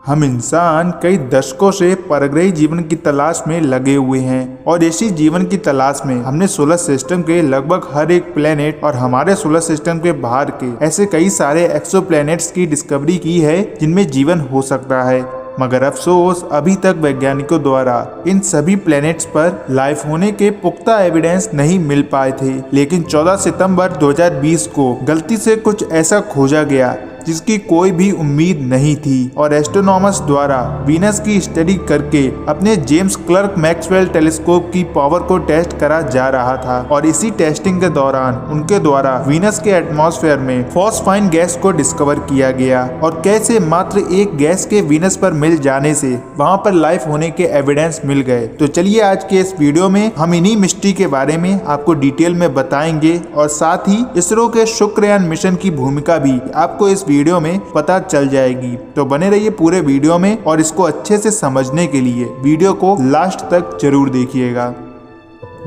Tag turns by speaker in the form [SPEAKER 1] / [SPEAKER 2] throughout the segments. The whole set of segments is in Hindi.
[SPEAKER 1] हम इंसान कई दशकों से परग्रही जीवन की तलाश में लगे हुए हैं और इसी जीवन की तलाश में हमने सोलर सिस्टम के लगभग हर एक प्लेनेट और हमारे सोलर सिस्टम के बाहर के ऐसे कई सारे एक्सोप्लैनेट्स की डिस्कवरी की है जिनमें जीवन हो सकता है। मगर अफसोस अभी तक वैज्ञानिकों द्वारा इन सभी प्लैनेट्स पर लाइफ होने के पुख्ता एविडेंस नहीं मिल पाए थे। लेकिन 14 सितंबर 2020 को गलती से कुछ ऐसा खोजा गया जिसकी कोई भी उम्मीद नहीं थी और एस्ट्रोनॉमर्स द्वारा वीनस की स्टडी करके अपने जेम्स क्लर्क मैक्सवेल टेलीस्कोप की पावर को टेस्ट करा जा रहा था। और इसी टेस्टिंग के दौरान उनके द्वारा वीनस के एटमॉस्फेयर में फॉस्फाइन गैस को डिस्कवर किया गया और कैसे मात्र एक गैस के वीनस पर मिल जाने से वहां पर लाइफ होने के एविडेंस मिल गए। तो चलिए आज के इस वीडियो में हम इन्हीं मिस्ट्री के बारे में आपको डिटेल में बताएंगे और साथ ही इसरो के शुक्रयान मिशन की भूमिका भी आपको इस वीडियो में पता चल जाएगी। तो बने रहिए पूरे वीडियो में और इसको अच्छे से समझने के लिए वीडियो को लास्ट तक जरूर देखिएगा।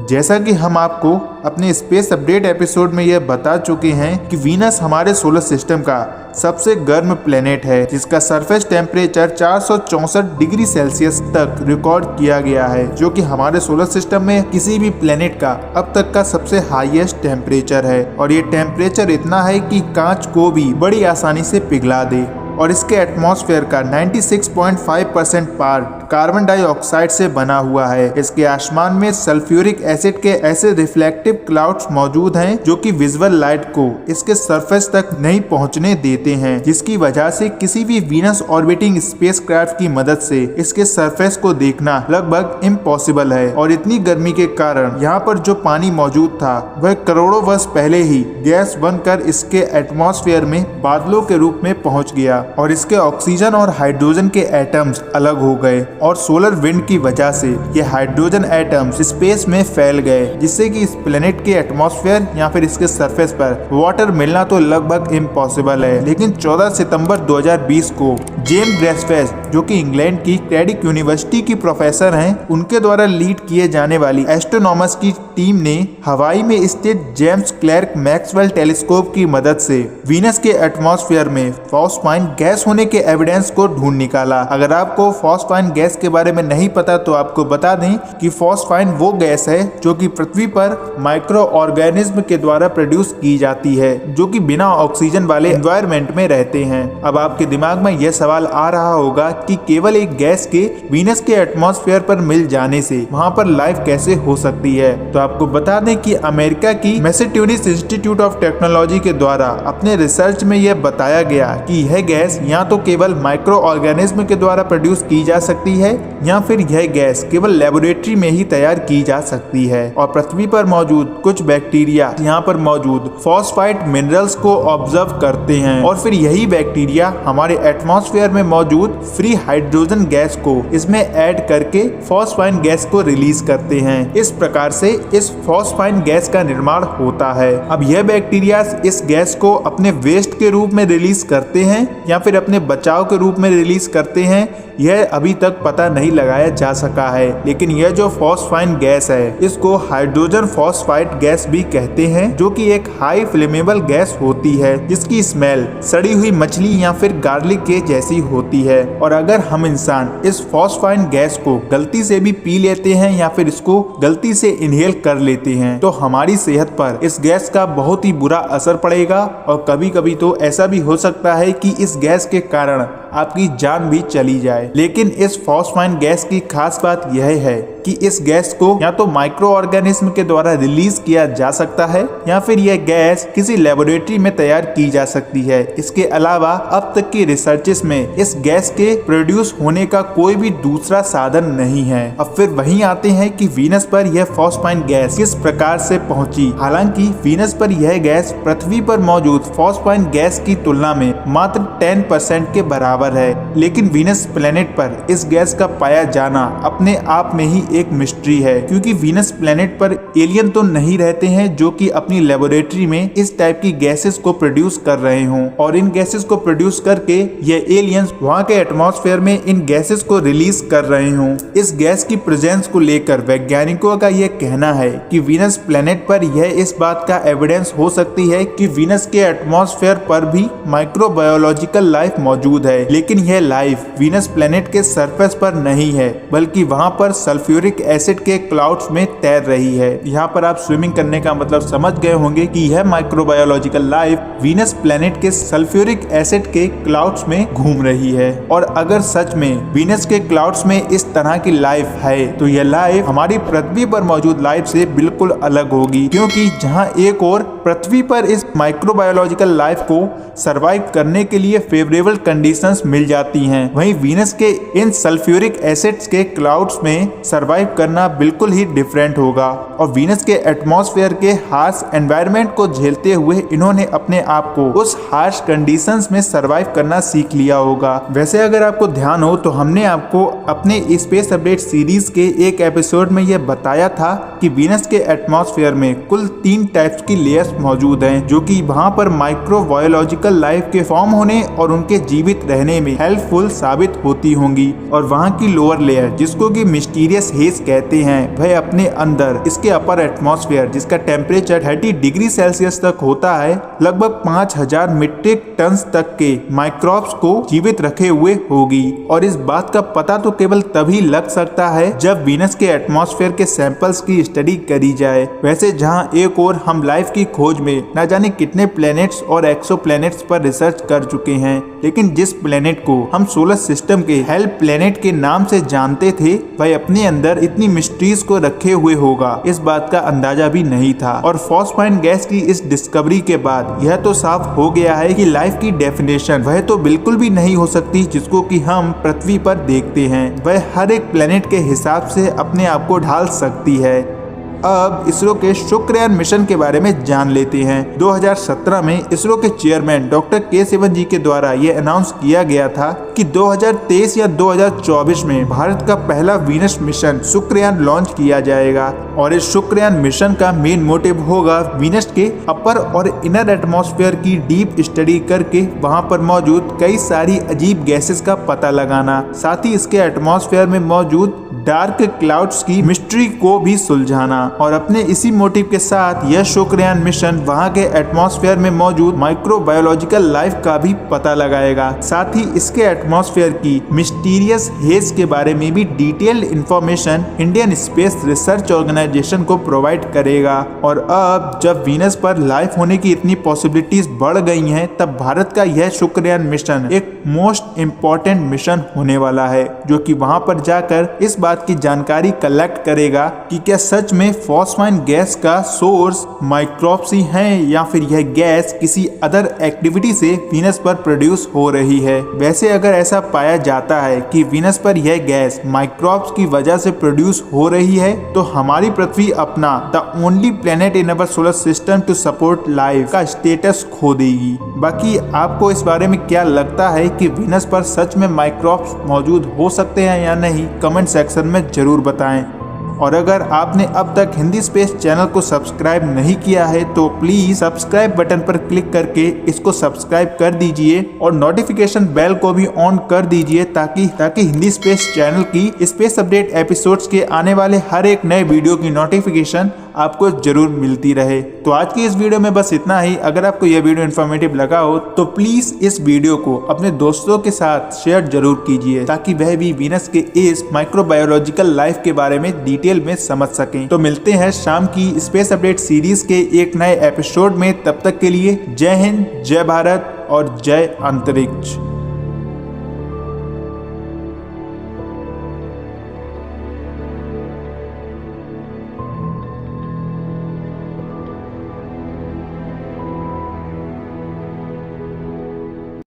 [SPEAKER 1] जैसा कि हम आपको अपने स्पेस अपडेट एपिसोड में यह बता चुके हैं कि वीनस हमारे सोलर सिस्टम का सबसे गर्म प्लेनेट है जिसका सरफेस टेम्परेचर 464 डिग्री सेल्सियस तक रिकॉर्ड किया गया है, जो कि हमारे सोलर सिस्टम में किसी भी प्लेनेट का अब तक का सबसे हाईएस्ट टेम्परेचर है। और ये टेम्परेचर इतना है कि कांच को भी बड़ी आसानी से पिघला दे। और इसके एटमॉस्फेयर का 96.5% पार्ट कार्बन डाइऑक्साइड से बना हुआ है। इसके आसमान में सल्फ्यूरिक एसिड के ऐसे रिफ्लेक्टिव क्लाउड्स मौजूद हैं जो कि विजुअल लाइट को इसके सरफेस तक नहीं पहुंचने देते हैं, जिसकी वजह से किसी भी वीनस ऑर्बिटिंग स्पेसक्राफ्ट की मदद से इसके सरफेस को देखना लगभग इम्पॉसिबल है। और इतनी गर्मी के कारण यहाँ पर जो पानी मौजूद था वह करोड़ों वर्ष पहले ही गैस बनकर इसके एटमॉस्फेयर में बादलों के रूप में पहुंच गया और इसके ऑक्सीजन और हाइड्रोजन के एटम्स अलग हो गए और सोलर विंड की वजह से ये हाइड्रोजन एटम्स स्पेस में फैल गए, जिससे कि इस प्लेनेट के एटमॉस्फेयर या फिर इसके सरफेस पर वाटर मिलना तो लगभग इम्पॉसिबल है। लेकिन 14 सितंबर 2020 को जेम्स ब्रेसफेस, जो कि इंग्लैंड की क्रेडिक यूनिवर्सिटी की प्रोफेसर हैं, उनके द्वारा लीड किए जाने वाली एस्ट्रोनॉमर्स की टीम ने हवाई में स्थित जेम्स क्लर्क मैक्सवेल टेलीस्कोप की मदद से वीनस के एटमॉस्फेयर में फॉस्फाइन गैस होने के एविडेंस को ढूंढ निकाला। अगर आपको फॉस्फाइन गैस के बारे में नहीं पता तो आपको बता दें कि फॉस्फाइन वो गैस है जो कि पृथ्वी पर माइक्रो ऑर्गेनिज्म के द्वारा प्रोड्यूस की जाती है, जो कि बिना ऑक्सीजन वाले एनवायरनमेंट में रहते हैं। अब आपके दिमाग में यह सवाल आ रहा होगा कि केवल एक गैस के वीनस के एटमॉस्फेयर पर मिल जाने से वहां पर लाइफ कैसे हो सकती है। तो आपको बता दें कि अमेरिका की मैसेच्यूसेट्स इंस्टीट्यूट ऑफ टेक्नोलॉजी के द्वारा अपने रिसर्च में यह बताया गया कि यह गैस या तो केवल माइक्रो ऑर्गेनिज्म के द्वारा प्रोड्यूस की जा सकती है या फिर यह गैस केवल लेबोरेटरी में ही तैयार की जा सकती है। और पृथ्वी पर मौजूद कुछ बैक्टीरिया यहाँ पर मौजूद फॉस्फाइट मिनरल्स को ऑब्जर्व करते हैं और फिर यही बैक्टीरिया हमारे एटमॉस्फेयर में मौजूद फ्री हाइड्रोजन गैस को इसमें ऐड करके फॉस्फाइन गैस को रिलीज करते हैं। इस प्रकार से इस फॉस्फाइन गैस का निर्माण होता है। अब यह बैक्टीरिया इस गैस को अपने वेस्ट के रूप में रिलीज करते हैं या फिर अपने बचाव के रूप में रिलीज करते हैं, यह अभी तक पता नहीं लगाया जा सका है। लेकिन यह जो फॉस्फाइन गैस है इसको हाइड्रोजन फॉस्फाइड गैस भी कहते हैं, जो कि एक हाई फ्लेमेबल गैस होती है जिसकी स्मेल सड़ी हुई मछली या फिर गार्लिक के जैसी होती है। और अगर हम इंसान इस फॉस्फाइन गैस को गलती से भी पी लेते हैं या फिर इसको गलती से इनहेल कर लेते हैं तो हमारी सेहत पर इस गैस का बहुत ही बुरा असर पड़ेगा और कभी कभी तो ऐसा भी हो सकता है कि इस गैस के कारण आपकी जान भी चली जाए। लेकिन इस फॉस्फाइन गैस की खास बात यह है कि इस गैस को या तो माइक्रो ऑर्गेनिज्म के द्वारा रिलीज किया जा सकता है या फिर यह गैस किसी लेबोरेटरी में तैयार की जा सकती है। इसके अलावा अब तक की रिसर्चेस में इस गैस के प्रोड्यूस होने का कोई भी दूसरा साधन नहीं है। अब फिर वहीं आते हैं कि वीनस पर यह फॉस्फाइन गैस किस प्रकार से पहुंची। हालांकि वीनस पर यह गैस पृथ्वी पर मौजूद फॉस्फाइन गैस की तुलना में मात्र 10% के बराबर है। लेकिन वीनस प्लेनेट पर इस गैस का पाया जाना अपने आप में ही एक मिस्ट्री है, क्योंकि वीनस प्लेनेट पर एलियन तो नहीं रहते हैं जो कि अपनी लेबोरेटरी में इस टाइप की गैसेस को प्रोड्यूस कर रहे हों और इन गैसेस को प्रोड्यूस करके ये एलियंस वहां के एटमॉस्फेयर में इन गैसेस को रिलीज कर रहे हों। इस गैस की प्रेजेंस को लेकर वैज्ञानिकों का यह कहना है कि वीनस प्लेनेट पर यह इस बात का एविडेंस हो सकती है कि वीनस के एटमॉस्फेयर पर भी माइक्रोबायोलॉजिकल लाइफ मौजूद है। लेकिन यह लाइफ वीनस प्लेनेट के सरफेस पर नहीं है, बल्कि वहाँ पर सल्फ्यूरिक एसिड के क्लाउड्स में तैर रही है। यहाँ पर आप स्विमिंग करने का मतलब समझ गए होंगे कि यह माइक्रोबायोलॉजिकल लाइफ वीनस प्लेनेट के सल्फ्यूरिक एसिड के क्लाउड्स में घूम रही है। और अगर सच में वीनस के क्लाउड्स में इस तरह की लाइफ है तो यह लाइफ हमारी पृथ्वी पर मौजूद लाइफ से बिल्कुल अलग होगी, क्योंकि जहाँ एक और पृथ्वी पर इस माइक्रोबायोलॉजिकल लाइफ को सरवाइव करने के लिए फेवरेबल कंडीशंस मिल जाती हैं, वहीं वीनस के इन सल्फ्यूरिक एसिड्स के क्लाउड्स में सरवाइव करना बिल्कुल ही डिफरेंट होगा। और वीनस के एटमॉस्फेयर के हार्श एनवायरनमेंट को झेलते हुए इन्होंने अपने आप को उस हार्श कंडीशंस में सरवाइव करना सीख लिया होगा। वैसे अगर आपको ध्यान हो तो हमने आपको अपने स्पेस अपडेट सीरीज के एक एपिसोड में यह बताया था कि वीनस के एटमॉस्फेयर में कुल 3 टाइप्स की लेयर्स मौजूद हैं, जो कि वहां पर माइक्रोबायोलॉजिकल लाइफ के फॉर्म होने और उनके जीवित रहने में हेल्पफुल साबित होती होंगी। और वहां की लोअर लेयर, जिसको कि मिस्टीरियस हेज कहते हैं, वह अपने अंदर इसके अपर एटमॉस्फेयर, जिसका टेम्परेचर 30 डिग्री सेल्सियस तक होता है, लगभग 5000 मीट्रिक टन तक के माइक्रोब्स को जीवित रखे हुए होगी। और इस बात का पता तो केवल तभी लग सकता है जब वीनस के एटमॉस्फेयर के सैंपल्स की स्टडी करी जाए। वैसे जहां एक और हम लाइफ की खोज में न जाने कितने प्लैनेट्स और एक्सोप्लैनेट्स पर रिसर्च कर चुके हैं, लेकिन जिस प्लैनेट को हम सोलर सिस्टम के हेल्प प्लैनेट के नाम से जानते थे, वह अपने अंदर इतनी मिस्ट्रीज को रखे हुए होगा, इस बात का अंदाजा भी नहीं था। और फॉस्फाइन गैस की इस डिस्कवरी के बाद यह तो साफ हो गया है कि लाइफ की डेफिनेशन वह तो बिल्कुल भी नहीं हो सकती जिसको कि हम पृथ्वी पर देखते हैं, वह हर एक प्लैनेट के हिसाब से अपने आप को ढाल सकती है। अब इसरो के शुक्रयान मिशन के बारे में जान लेते हैं। 2017 में इसरो के चेयरमैन डॉक्टर के सिवन जी के द्वारा यह अनाउंस किया गया था कि 2023 या 2024 में भारत का पहला वीनस मिशन शुक्रयान लॉन्च किया जाएगा। और इस शुक्रयान मिशन का मेन मोटिव होगा वीनस के अपर और इनर एटमॉस्फेयर की डीप स्टडी करके वहां पर मौजूद कई सारी अजीब गैसेस का पता लगाना, साथ ही इसके एटमॉस्फेयर में मौजूद डार्क क्लाउड्स की मिस्ट्री को भी सुलझाना। और अपने इसी मोटिव के साथ यह शुक्रयान मिशन वहां के एटमॉस्फेयर में मौजूद माइक्रोबायोलॉजिकल लाइफ का भी पता लगाएगा, साथ ही इसके एटमॉस्फेयर की मिस्टीरियस हेज के बारे में भी detailed information Indian space research organisation को प्रोवाइड करेगा। और अब जब वीनस पर लाइफ होने की इतनी पॉसिबिलिटीज बढ़ गई हैं, तब भारत का यह शुक्रयान मिशन एक मोस्ट इम्पोर्टेंट मिशन होने वाला है, जो कि वहां पर जाकर इस बात की जानकारी कलेक्ट करेगा कि क्या सच में फॉस्फाइन गैस का सोर्स माइक्रोब्स ही हैं, या फिर यह गैस किसी अदर एक्टिविटी से वीनस पर प्रोड्यूस हो रही है। वैसे अगर ऐसा पाया जाता है कि वीनस पर यह गैस माइक्रोब्स की वजह से प्रोड्यूस हो रही है, तो हमारी पृथ्वी अपना the only planet in our solar system to support life का स्टेटस खो देगी। बाकी आपको इस बारे में क्या लगता है कि वीनस पर सच में माइक्रोब्स मौजूद हो सकते हैं या नहीं, कमेंट सेक्शन में जरूर बताएं। और अगर आपने अब तक हिंदी स्पेस चैनल को सब्सक्राइब नहीं किया है तो प्लीज सब्सक्राइब बटन पर क्लिक करके इसको सब्सक्राइब कर दीजिए और नोटिफिकेशन बेल को भी ऑन कर दीजिए ताकि हिंदी स्पेस चैनल की स्पेस अपडेट एपिसोड्स के आने वाले हर एक नए वीडियो की नोटिफिकेशन आपको जरूर मिलती रहे। तो आज की इस वीडियो में बस इतना ही। अगर आपको यह वीडियो इन्फॉर्मेटिव लगा हो तो प्लीज इस वीडियो को अपने दोस्तों के साथ शेयर जरूर कीजिए ताकि वह भी वीनस के इस माइक्रोबायोलॉजिकल लाइफ के बारे में डिटेल में समझ सकें। तो मिलते हैं शाम की स्पेस अपडेट सीरीज के एक नए एपिसोड में। तब तक के लिए जय हिंद, जय भारत और जय अंतरिक्ष।